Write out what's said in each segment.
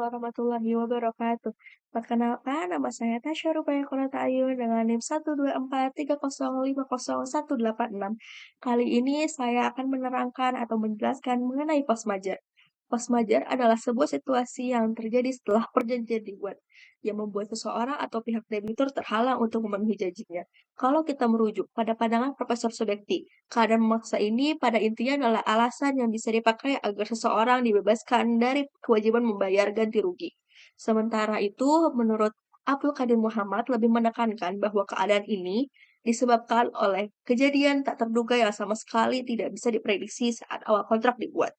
warahmatullahi wabarakatuh. Perkenalkan, nama saya Tasya Rupaya Konata Ayu dengan NIM 124305018. Kali ini saya akan menerangkan atau menjelaskan mengenai force majeure. Force majeure adalah sebuah situasi yang terjadi setelah perjanjian dibuat, yang membuat seseorang atau pihak debitur terhalang untuk memenuhi janjinya. Kalau kita merujuk pada pandangan Profesor Subekti, keadaan memaksa ini pada intinya adalah alasan yang bisa dipakai agar seseorang dibebaskan dari kewajiban membayar ganti rugi. Sementara itu, menurut Abdul Qadir Muhammad lebih menekankan bahwa keadaan ini disebabkan oleh kejadian tak terduga yang sama sekali tidak bisa diprediksi saat awal kontrak dibuat.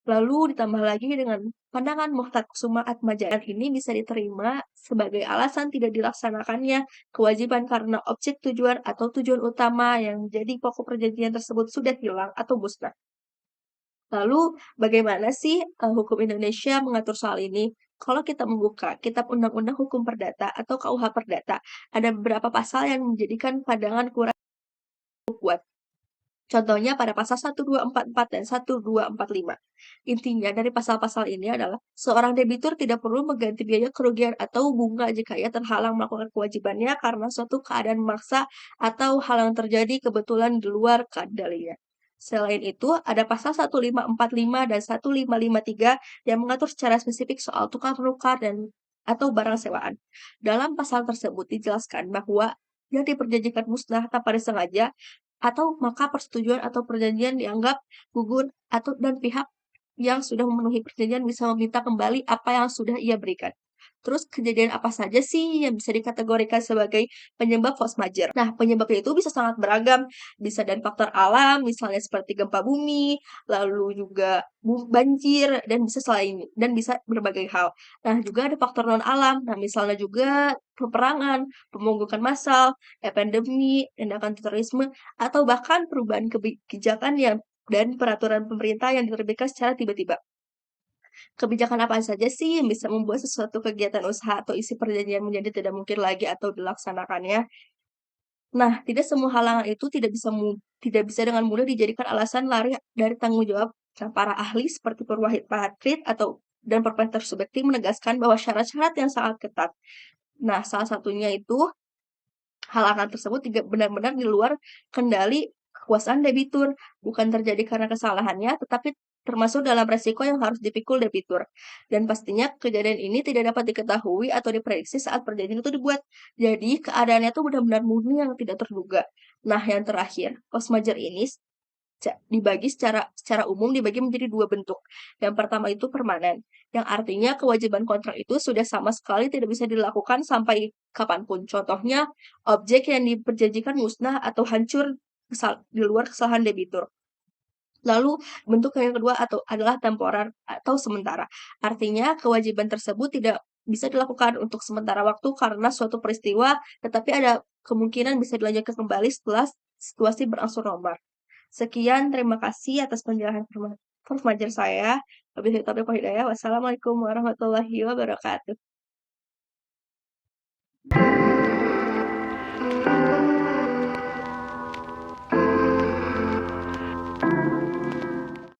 Lalu ditambah lagi dengan pandangan Muhtad Kusuma Atmajaya ini bisa diterima sebagai alasan tidak dilaksanakannya kewajiban karena objek tujuan atau tujuan utama yang jadi pokok perjanjian tersebut sudah hilang atau musnah. Lalu bagaimana sih hukum Indonesia mengatur soal ini? Kalau kita membuka Kitab Undang-Undang Hukum Perdata atau KUH Perdata, ada beberapa pasal yang menjadikan pandangan kurang kuat. Contohnya pada pasal 1244 dan 1245. Intinya dari pasal-pasal ini adalah seorang debitur tidak perlu mengganti biaya kerugian atau bunga jika ia terhalang melakukan kewajibannya karena suatu keadaan memaksa atau hal yang terjadi kebetulan di luar kendalinya. Selain itu, ada pasal 1545 dan 1553 yang mengatur secara spesifik soal tukar menukar dan atau barang sewaan. Dalam pasal tersebut dijelaskan bahwa yang diperjanjikan musnah tanpa disengaja atau maka persetujuan atau perjanjian dianggap gugur atau dan pihak yang sudah memenuhi perjanjian bisa meminta kembali apa yang sudah ia berikan. Terus kejadian apa saja sih yang bisa dikategorikan sebagai penyebab force majeure? Nah, penyebabnya itu bisa sangat beragam, bisa dari faktor alam, misalnya seperti gempa bumi, lalu juga banjir, dan bisa selain dan bisa berbagai hal. Nah, juga ada faktor non alam. Nah, misalnya juga peperangan, pemogokan massal, pandemi, tindakan terorisme, atau bahkan perubahan kebijakan yang dan peraturan pemerintah yang diterbitkan secara tiba-tiba. Kebijakan apa saja sih yang bisa membuat sesuatu kegiatan usaha atau isi perjanjian menjadi tidak mungkin lagi atau dilaksanakannya? Nah, tidak semua halangan itu tidak bisa dengan mudah dijadikan alasan lari dari tanggung jawab. Nah, para ahli seperti Purwahid Patrit atau dan Profesor Subekti menegaskan bahwa syarat-syarat yang sangat ketat. Nah, salah satunya itu halangan tersebut tidak benar-benar di luar kendali kekuasaan debitur, bukan terjadi karena kesalahannya, tetapi termasuk dalam resiko yang harus dipikul debitur. Dan pastinya kejadian ini tidak dapat diketahui atau diprediksi saat perjanjian itu dibuat. Jadi keadaannya itu benar-benar murni yang tidak terduga. Nah, yang terakhir, force majeure ini dibagi secara umum dibagi menjadi dua bentuk. Yang pertama itu permanen, yang artinya kewajiban kontrak itu sudah sama sekali tidak bisa dilakukan sampai kapanpun. Contohnya, objek yang diperjanjikan musnah atau hancur di luar kesalahan debitur. Lalu bentuk yang kedua atau adalah temporer atau sementara. Artinya kewajiban tersebut tidak bisa dilakukan untuk sementara waktu karena suatu peristiwa, tetapi ada kemungkinan bisa dilanjutkan kembali setelah situasi berangsur normal. Sekian, terima kasih atas penjelasan formatur saya. Wabillahi taufiq wal hidayah. Wassalamualaikum warahmatullahi wabarakatuh.